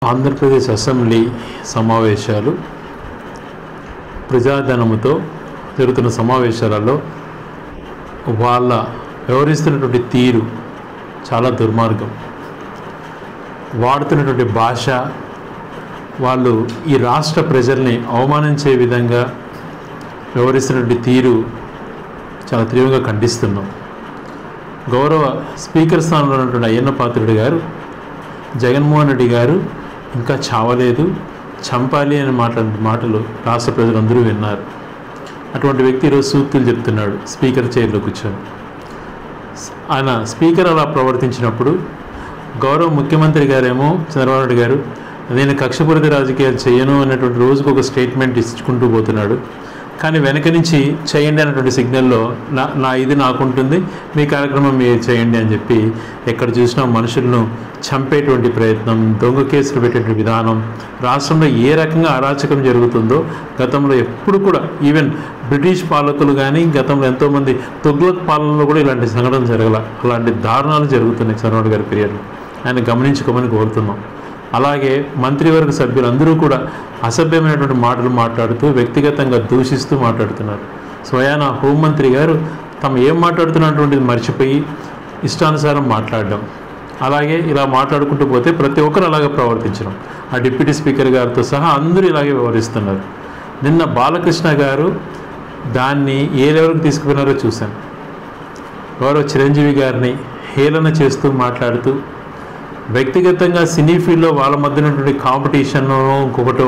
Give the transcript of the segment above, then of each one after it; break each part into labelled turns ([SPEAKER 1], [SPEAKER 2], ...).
[SPEAKER 1] Andhra Pradesh assembly సమావేశాలు ప్రజాధనముతో జరుగుతున్న సమావేశాలలో వాళ్ళ వ్యవహరిస్తున్నటువంటి తీరు చాలా దుర్మార్గం. వాడుతున్నటువంటి భాష వాళ్ళు ఈ రాష్ట్ర ప్రజల్ని అవమానించే విధంగా వ్యవహరిస్తున్నటువంటి తీరు చాలా తీవ్రంగా ఖండిస్తున్నాం. గౌరవ స్పీకర్ స్థానంలో ఉన్నటువంటి అయ్యన్న పాత్రుడు గారు జగన్మోహన్ రెడ్డి గారు ఇంకా చావలేదు, చంపాలి అని మాటలు రాష్ట్ర ప్రజలందరూ విన్నారు. అటువంటి వ్యక్తి ఈరోజు సూక్తులు చెప్తున్నాడు స్పీకర్ చైర్లో కూర్చొని. ఆయన స్పీకర్ అలా ప్రవర్తించినప్పుడు గౌరవ ముఖ్యమంత్రి గారేమో చంద్రబాబు నాయుడు గారు నేను కక్షపూరిత రాజకీయాలు చేయను అన్నటువంటి రోజుకు ఒక స్టేట్మెంట్ ఇచ్చుకుంటూ పోతున్నాడు. కానీ వెనక నుంచి చేయండి అన్నటువంటి సిగ్నల్లో నా ఇది నాకుంటుంది, మీ కార్యక్రమం మీరు చేయండి అని చెప్పి ఎక్కడ చూసినా మనుషులను చంపేటువంటి ప్రయత్నం, దొంగ కేసులు పెట్టేటువంటి విధానం, రాష్ట్రంలో ఏ రకంగా అరాచకం జరుగుతుందో గతంలో ఎప్పుడు కూడా ఈవెన్ బ్రిటిష్ పాలకులు కానీ గతంలో ఎంతోమంది తుగ్లక్ పాలనలో కూడా ఇలాంటి సంఘటనలు జరగల. అలాంటి దారుణాలు జరుగుతున్నాయి చంద్రబాబు గారి పీరియడ్లో. ఆయన గమనించుకోమని కోరుతున్నాం. అలాగే మంత్రివర్గ సభ్యులందరూ కూడా అసభ్యమైనటువంటి మాటలు మాట్లాడుతూ వ్యక్తిగతంగా దూషిస్తూ మాట్లాడుతున్నారు. స్వయాన హోంమంత్రి గారు తాము ఏం మాట్లాడుతున్నటువంటిది మర్చిపోయి ఇష్టానుసారం మాట్లాడడం, అలాగే ఇలా మాట్లాడుకుంటూ పోతే ప్రతి ఒక్కరు అలాగే ప్రవర్తించడం, ఆ డిప్యూటీ స్పీకర్ గారితో సహా అందరూ ఇలాగే వ్యవహరిస్తున్నారు. నిన్న బాలకృష్ణ గారు దాన్ని ఏ లెవెల్కి తీసుకుపోయినారో చూశాను. గౌరవ చిరంజీవి గారిని హేళన చేస్తూ మాట్లాడుతూ వ్యక్తిగతంగా సినీ ఫీల్డ్లో వాళ్ళ మధ్య ఉన్నటువంటి కాంపిటీషన్లో ఇంకొకటో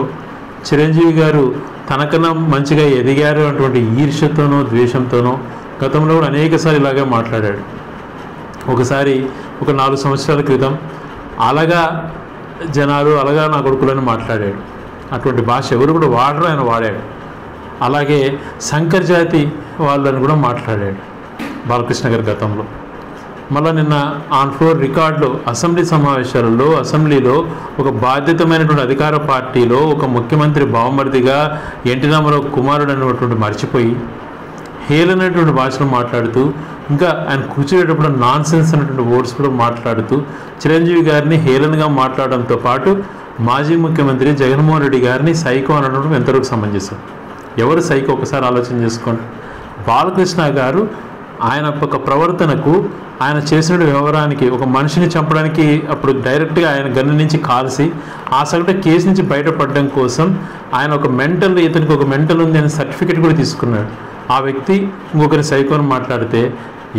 [SPEAKER 1] చిరంజీవి గారు తనకన్నా మంచిగా ఎదిగారు అటువంటి ఈర్ష్యతోనో ద్వేషంతోనో గతంలో కూడా అనేకసార్లు ఇలాగే మాట్లాడాడు. ఒకసారి ఒక 4 సంవత్సరాల క్రితం అలాగా జనాలు అలాగా నా కొడుకులని మాట్లాడాడు. అటువంటి భాష ఎవరు కూడా వాడరు, ఆయన వాడాడు. అలాగే శంకర్ జాతి వాళ్ళని కూడా మాట్లాడాడు బాలకృష్ణ గారి గతంలో. మళ్ళీ నిన్న ఆన్ ఫ్లోర్ రికార్డులో అసెంబ్లీ సమావేశాలలో అసెంబ్లీలో ఒక బాధ్యతమైనటువంటి అధికార పార్టీలో ఒక ముఖ్యమంత్రి బావమరిదిగా ఎన్టీ రామారావు కుమారుడు అనేటువంటి మర్చిపోయి హేళనటువంటి భాషను మాట్లాడుతూ ఇంకా ఆయన కూర్చునేటప్పుడు నాన్ సెన్స్ అనేటువంటి వర్డ్స్ కూడా మాట్లాడుతూ చిరంజీవి గారిని హేళనగా మాట్లాడడంతో పాటు మాజీ ముఖ్యమంత్రి జగన్మోహన్ రెడ్డి గారిని సైకో అనడం ఎంతవరకు సమంజసం? ఎవరు సైకో ఒకసారి ఆలోచన చేసుకోండి. బాలకృష్ణ గారు ఆయన ఒక ప్రవర్తనకు, ఆయన చేసిన వ్యవహారానికి, ఒక మనిషిని చంపడానికి అప్పుడు డైరెక్ట్గా ఆయన గన్ను నుంచి కాల్సి ఆ సగటు కేసు నుంచి బయటపడడం కోసం ఆయన ఒక ఇతనికి ఒక మెంటల్ ఉంది అని సర్టిఫికెట్ కూడా తీసుకున్నాడు. ఆ వ్యక్తి ఇంకొకరి సైకోని మాట్లాడితే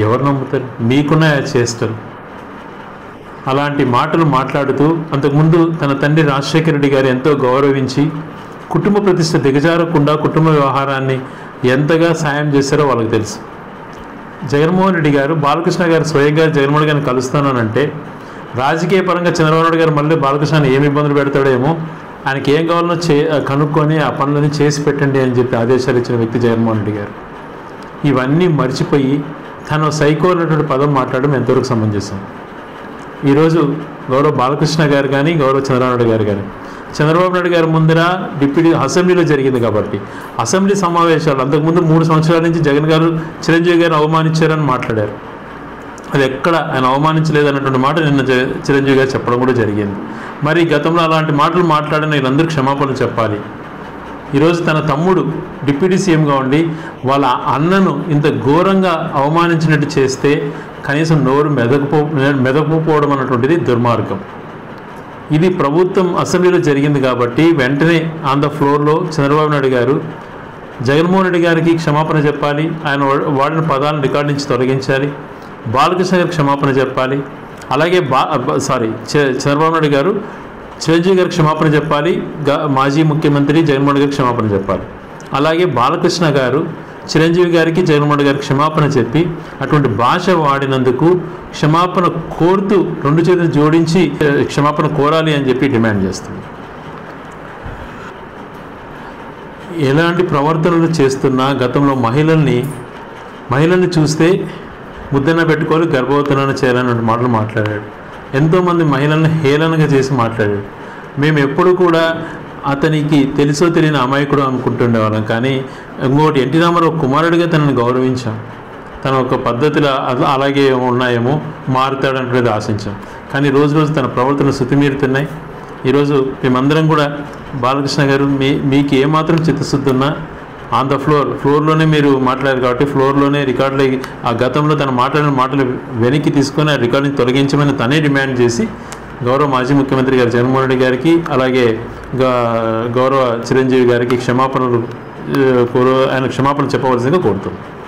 [SPEAKER 1] ఎవరు నమ్ముతారు? మీకున్న చేస్తారు. అలాంటి మాటలు మాట్లాడుతూ అంతకుముందు తన తండ్రి రాజశేఖర రెడ్డి గారు ఎంతో గౌరవించి కుటుంబ ప్రతిష్ట దిగజారకుండా కుటుంబ వ్యవహారాన్ని ఎంతగా సాయం చేశారో వాళ్ళకి తెలుసు. జగన్మోహన్ రెడ్డి గారు బాలకృష్ణ గారు స్వయంగా జగన్మోహన్ గారిని కలుస్తానంటే రాజకీయ పరంగా చంద్రబాబు నాయుడు గారు మళ్ళీ బాలకృష్ణని ఏమి ఇబ్బందులు పెడతాడేమో, ఆయనకి ఏం కావాలనో కనుక్కొని ఆ పనులని చేసి పెట్టండి అని చెప్పి ఆదేశాలు ఇచ్చిన వ్యక్తి జగన్మోహన్ రెడ్డి గారు. ఇవన్నీ మర్చిపోయి తను సైకో అన్నటువంటి పదం మాట్లాడడం ఎంతవరకు సమంజసం? ఈరోజు గౌరవ బాలకృష్ణ గారు కానీ గౌరవ చంద్రబాబు నాయుడు గారు కానీ చంద్రబాబు నాయుడు గారి ముందర డిప్యూటీ అసెంబ్లీలో జరిగింది కాబట్టి అసెంబ్లీ సమావేశాలు అంతకుముందు 3 సంవత్సరాల నుంచి జగన్ గారు చిరంజీవి గారిని అవమానించారని మాట్లాడారు. అది ఎక్కడ ఆయన అవమానించలేదు అన్నటువంటి మాట నిన్న చిరంజీవి గారు చెప్పడం కూడా జరిగింది. మరి గతంలో అలాంటి మాటలు మాట్లాడిన వీళ్ళందరూ క్షమాపణలు చెప్పాలి. ఈరోజు తన తమ్ముడు డిప్యూటీ సీఎంగా ఉండి వాళ్ళ అన్నను ఇంత ఘోరంగా అవమానించినట్టు చేస్తే కనీసం నోరు మెదకపోవడం అన్నటువంటిది దుర్మార్గం. ఇది ప్రభుత్వం అసెంబ్లీలో జరిగింది కాబట్టి వెంటనే ఆన్ ద ఫ్లోర్లో చంద్రబాబు నాయుడు గారు జగన్మోహన్ రెడ్డి గారికి క్షమాపణ చెప్పాలి, ఆయన వాడిన పదాలను రికార్డు నుంచి తొలగించాలి, బాలకృష్ణ గారికి క్షమాపణ చెప్పాలి, అలాగే చంద్రబాబు నాయుడు గారు చిరంజీవి గారికి క్షమాపణ చెప్పాలి, మాజీ ముఖ్యమంత్రి జగన్మోహన్ గారికి క్షమాపణ చెప్పాలి. అలాగే బాలకృష్ణ గారు చిరంజీవి గారికి జగన్మోహన్ గారికి క్షమాపణ చెప్పి అటువంటి భాష వాడినందుకు క్షమాపణ కోరుతూ 2 చేతులు జోడించి క్షమాపణ కోరాలి అని చెప్పి డిమాండ్ చేస్తుంది. ఎలాంటి ప్రవర్తనలు చేస్తున్నా గతంలో మహిళల్ని చూస్తే ముద్దన పెట్టుకొని గర్భవతులను చేయాలన్న మాటలు మాట్లాడాడు. ఎంతోమంది మహిళలను హేళనగా చేసి మాట్లాడాడు. మేము ఎప్పుడు కూడా అతనికి తెలుసో తెలియని అమాయకుడు అనుకుంటుండేవాళ్ళం. కానీ ఇంకోటి ఎన్టీ రామారావు కుమారుడిగా తనని గౌరవించాం. తన ఒక పద్ధతిలో అలాగే ఉన్నాయేమో మారుతాడనేది ఆశించాం. కానీ రోజు రోజు తన ప్రవర్తన శృతిమీరుతున్నాయి. ఈరోజు మేమందరం కూడా బాలకృష్ణ గారు మీకు ఏమాత్రం చిత్తశుద్ధి ఉన్నా ఆన్ ద ఫ్లోర్లోనే మీరు మాట్లాడారు కాబట్టి ఫ్లోర్లోనే రికార్డులు ఆ గతంలో తను మాట్లాడిన మాటలు వెనక్కి తీసుకొని ఆ రికార్డుని తొలగించమని తనే డిమాండ్ చేసి గౌరవ మాజీ ముఖ్యమంత్రి గారు జగన్మోహన్ రెడ్డి గారికి అలాగే గౌరవ చిరంజీవి గారికి ఆయన క్షమాపణ చెప్పవలసిందిగా కోరుతున్నాం.